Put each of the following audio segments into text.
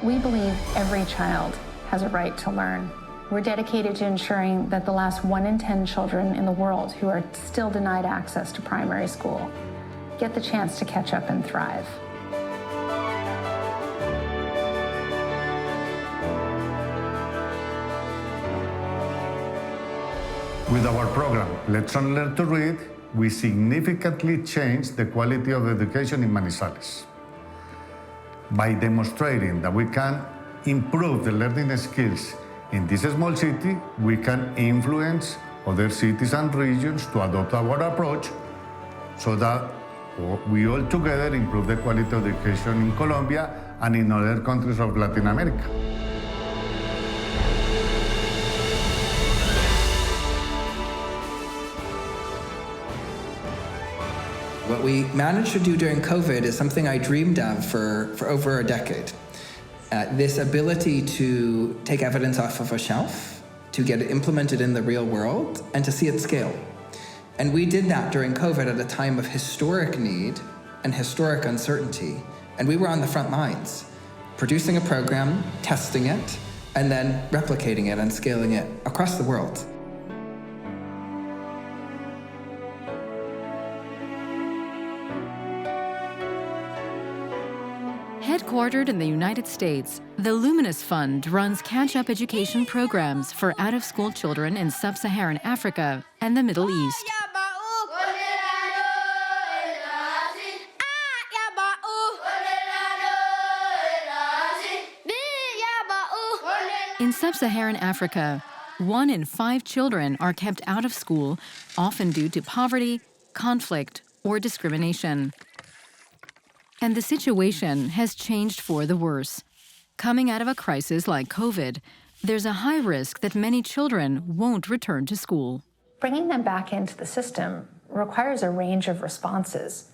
We believe every child has a right to learn. We're dedicated to ensuring that the last 1 in 10 children in the world who are still denied access to primary school get the chance to catch up and thrive. With our program, Let's Learn to Read, we significantly changed the quality of education in Manizales. By demonstrating that we can improve the learning skills in this small city, we can influence other cities and regions to adopt our approach so that we all together improve the quality of education in Colombia and in other countries of Latin America. What we managed to do during COVID is something I dreamed of for over a decade. This ability to take evidence off of a shelf, to get it implemented in the real world, and to see it scale. And we did that during COVID at a time of historic need and historic uncertainty. And we were on the front lines, producing a program, testing it, and then replicating it and scaling it across the world. Headquartered in the United States, the Luminous Fund runs catch-up education programs for out-of-school children in sub-Saharan Africa and the Middle East. In sub-Saharan Africa, 1 in 5 children are kept out of school, often due to poverty, conflict, or discrimination. And the situation has changed for the worse. Coming out of a crisis like COVID, there's a high risk that many children won't return to school. Bringing them back into the system requires a range of responses.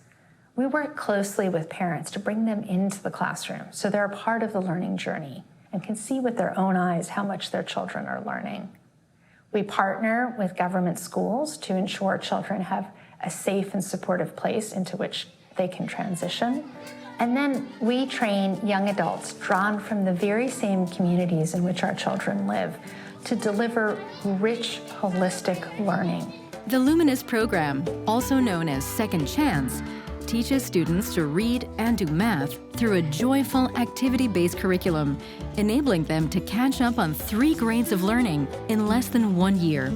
We work closely with parents to bring them into the classroom so they're a part of the learning journey and can see with their own eyes how much their children are learning. We partner with government schools to ensure children have a safe and supportive place into which they can transition. And then we train young adults drawn from the very same communities in which our children live to deliver rich, holistic learning. The Luminous program, also known as Second Chance, teaches students to read and do math through a joyful, activity-based curriculum, enabling them to catch up on 3 grades of learning in less than 1 year.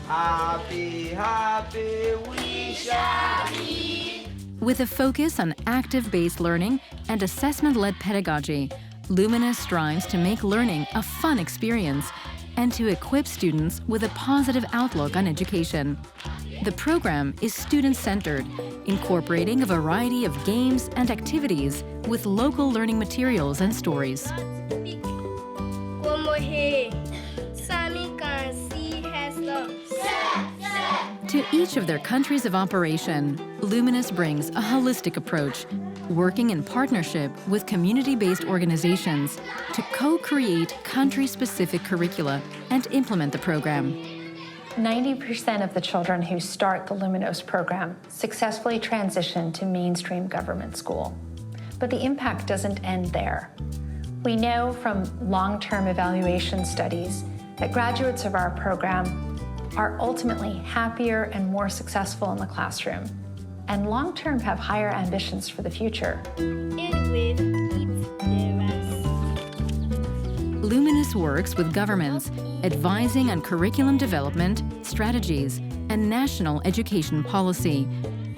Happy, happy, we shall be. With a focus on active-based learning and assessment-led pedagogy, Luminous strives to make learning a fun experience and to equip students with a positive outlook on education. The program is student-centered, incorporating a variety of games and activities with local learning materials and stories. To each of their countries of operation, Luminous brings a holistic approach, working in partnership with community-based organizations to co-create country-specific curricula and implement the program. 90% of the children who start the Luminos program successfully transition to mainstream government school. But the impact doesn't end there. We know from long-term evaluation studies that graduates of our program are ultimately happier and more successful in the classroom, and long-term have higher ambitions for the future. Luminous works with governments, advising on curriculum development, strategies, and national education policy.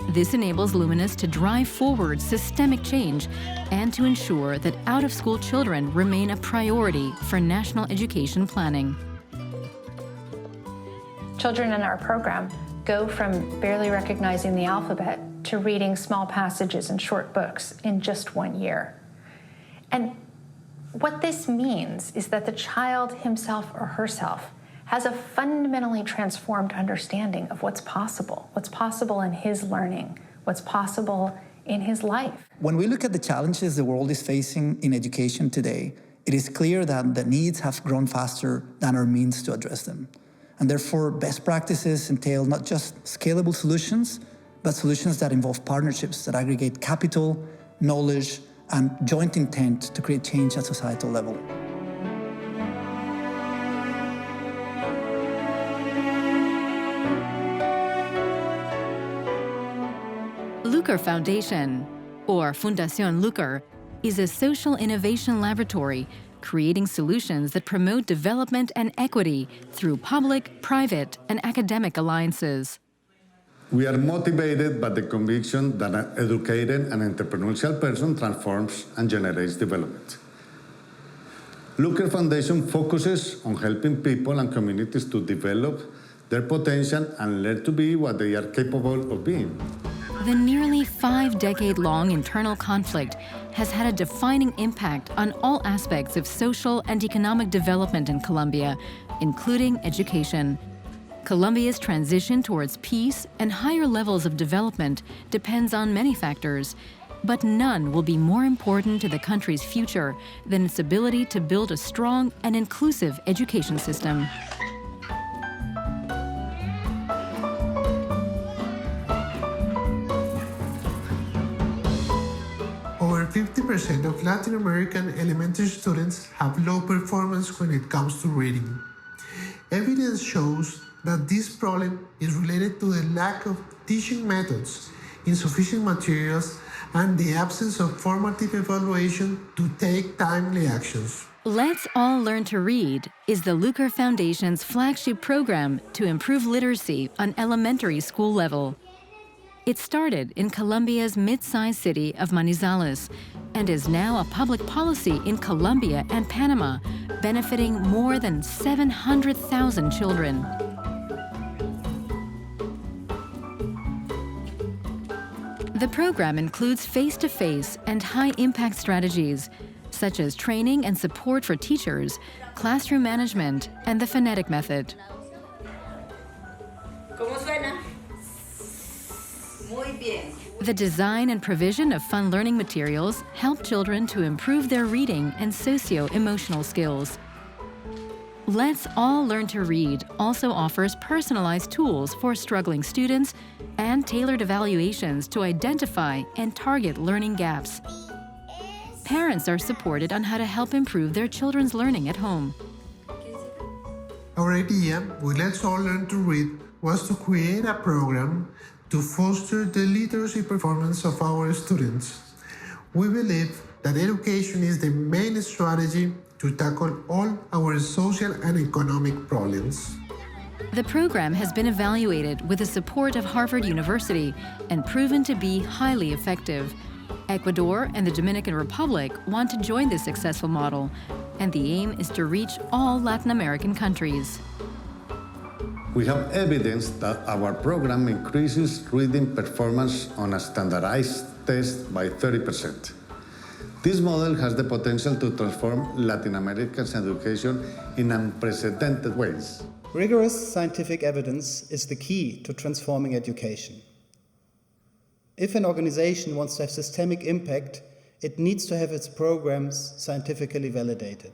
This enables Luminous to drive forward systemic change and to ensure that out-of-school children remain a priority for national education planning. Children in our program go from barely recognizing the alphabet to reading small passages and short books in just 1 year. And what this means is that the child himself or herself has a fundamentally transformed understanding of what's possible in his learning, what's possible in his life. When we look at the challenges the world is facing in education today, it is clear that the needs have grown faster than our means to address them. And therefore, best practices entail not just scalable solutions, but solutions that involve partnerships that aggregate capital, knowledge, and joint intent to create change at societal level. Luca Foundation, or Fundación Luca, is a social innovation laboratory creating solutions that promote development and equity through public, private, and academic alliances. We are motivated by the conviction that an educated and entrepreneurial person transforms and generates development. Luca Foundation focuses on helping people and communities to develop their potential and learn to be what they are capable of being. The nearly 5-decade-long internal conflict has had a defining impact on all aspects of social and economic development in Colombia, including education. Colombia's transition towards peace and higher levels of development depends on many factors, but none will be more important to the country's future than its ability to build a strong and inclusive education system. Over 50% of Latin American elementary students have low performance when it comes to reading. Evidence shows that this problem is related to the lack of teaching methods, insufficient materials, and the absence of formative evaluation to take timely actions. Let's All Learn to Read is the Luca Foundation's flagship program to improve literacy on elementary school level. It started in Colombia's mid-sized city of Manizales and is now a public policy in Colombia and Panama, benefiting more than 700,000 children. The program includes face-to-face and high-impact strategies, such as training and support for teachers, classroom management, and the phonetic method. ¿Cómo suena? Muy bien. The design and provision of fun learning materials help children to improve their reading and socio-emotional skills. Let's All Learn to Read also offers personalized tools for struggling students and tailored evaluations to identify and target learning gaps. Parents are supported on how to help improve their children's learning at home. Our idea with Let's All Learn to Read was to create a program to foster the literacy performance of our students. We believe that education is the main strategy to tackle all our social and economic problems. The program has been evaluated with the support of Harvard University and proven to be highly effective. Ecuador and the Dominican Republic want to join this successful model, and the aim is to reach all Latin American countries. We have evidence that our program increases reading performance on a standardized test by 30%. This model has the potential to transform Latin America's education in unprecedented ways. Rigorous scientific evidence is the key to transforming education. If an organization wants to have systemic impact, it needs to have its programs scientifically validated.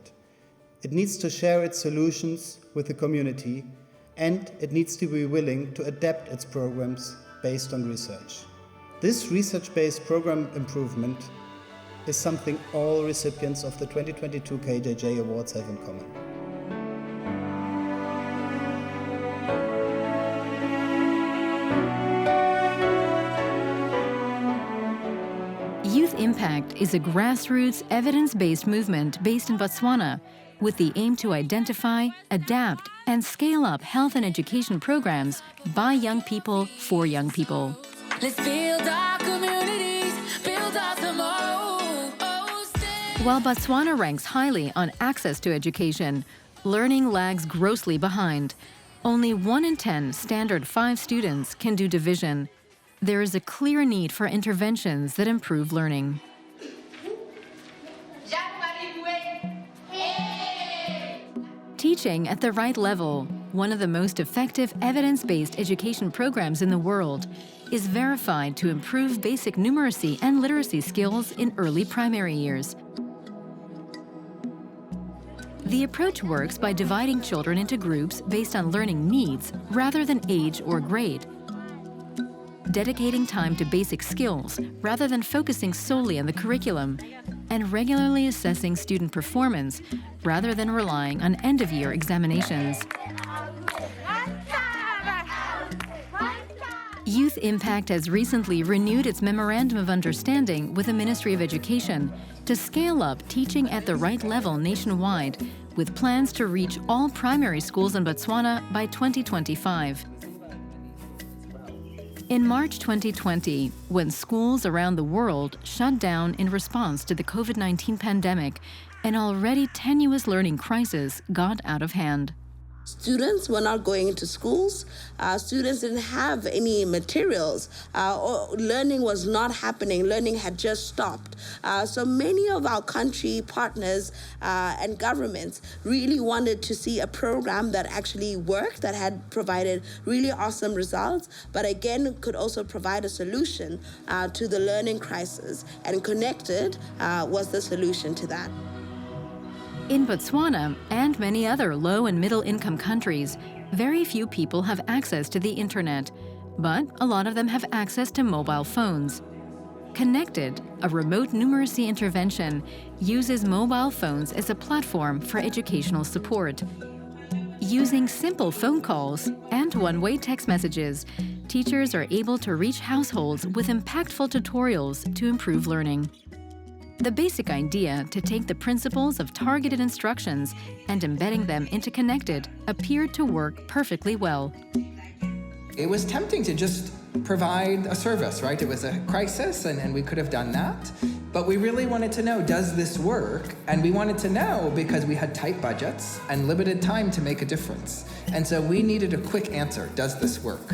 It needs to share its solutions with the community, and it needs to be willing to adapt its programs based on research. This research-based program improvement is something all recipients of the 2022 KJJ Awards have in common. Youth Impact is a grassroots, evidence-based movement based in Botswana with the aim to identify, adapt, and scale up health and education programs by young people for young people. Let's build our communities, build our tomorrow. While Botswana ranks highly on access to education, learning lags grossly behind. Only 1 in 10 standard 5 students can do division. There is a clear need for interventions that improve learning. Teaching at the right level, one of the most effective evidence-based education programs in the world, is verified to improve basic numeracy and literacy skills in early primary years. The approach works by dividing children into groups based on learning needs rather than age or grade. dedicating time to basic skills rather than focusing solely on the curriculum, and regularly assessing student performance rather than relying on end-of-year examinations. Youth Impact has recently renewed its Memorandum of Understanding with the Ministry of Education to scale up teaching at the right level nationwide, with plans to reach all primary schools in Botswana by 2025. In March 2020, when schools around the world shut down in response to the COVID-19 pandemic, an already tenuous learning crisis got out of hand. Students were not going into schools. Students didn't have any materials. Or learning was not happening. Learning had just stopped. So many of our country partners and governments really wanted to see a program that actually worked, that had provided really awesome results, but again could also provide a solution to the learning crisis. And Connected was the solution to that. In Botswana and many other low and middle income countries, very few people have access to the internet, but a lot of them have access to mobile phones. Connected, a remote numeracy intervention, uses mobile phones as a platform for educational support. Using simple phone calls and one-way text messages, teachers are able to reach households with impactful tutorials to improve learning. The basic idea to take the principles of targeted instructions and embedding them into Connected appeared to work perfectly well. It was tempting to just provide a service, right? It was a crisis and we could have done that. But we really wanted to know, does this work? And we wanted to know because we had tight budgets and limited time to make a difference. And so we needed a quick answer, does this work?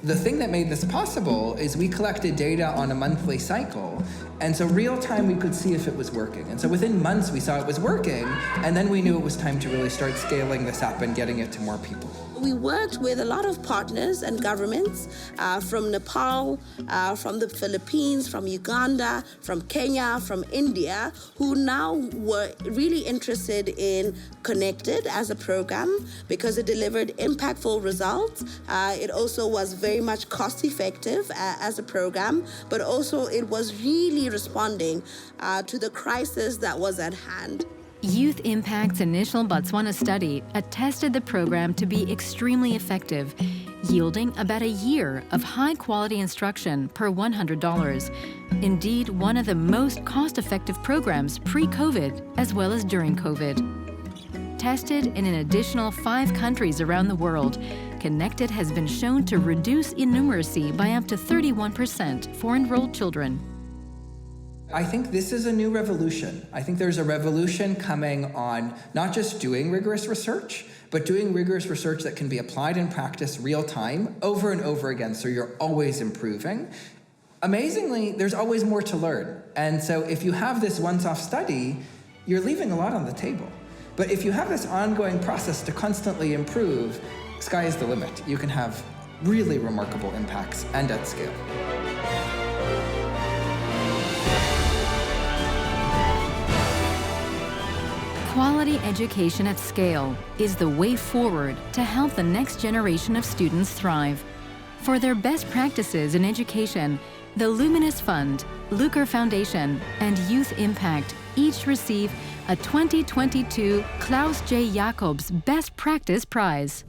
The thing that made this possible is we collected data on a monthly cycle, and so real time we could see if it was working. And so within months we saw it was working, and then we knew it was time to really start scaling this up and getting it to more people. We worked with a lot of partners and governments from Nepal, from the Philippines, from Uganda, from Kenya, from India, who now were really interested in Connected as a program because it delivered impactful results. It also was very much cost effective as a program, but also it was really responding to the crisis that was at hand. Youth Impact's initial Botswana study attested the program to be extremely effective, yielding about a year of high-quality instruction per $100. Indeed, one of the most cost-effective programs pre-COVID as well as during COVID. Tested in an additional 5 countries around the world, Connected has been shown to reduce innumeracy by up to 31% for enrolled children. I think this is a new revolution. I think there's a revolution coming on not just doing rigorous research, but doing rigorous research that can be applied in practice real time over and over again, so you're always improving. Amazingly, there's always more to learn. And so if you have this once-off study, you're leaving a lot on the table. But if you have this ongoing process to constantly improve, sky is the limit. You can have really remarkable impacts and at scale. Quality education at scale is the way forward to help the next generation of students thrive. For their best practices in education, the Luminous Fund, Luca Foundation, and Youth Impact each receive a 2022 Klaus J. Jacobs Best Practice Prize.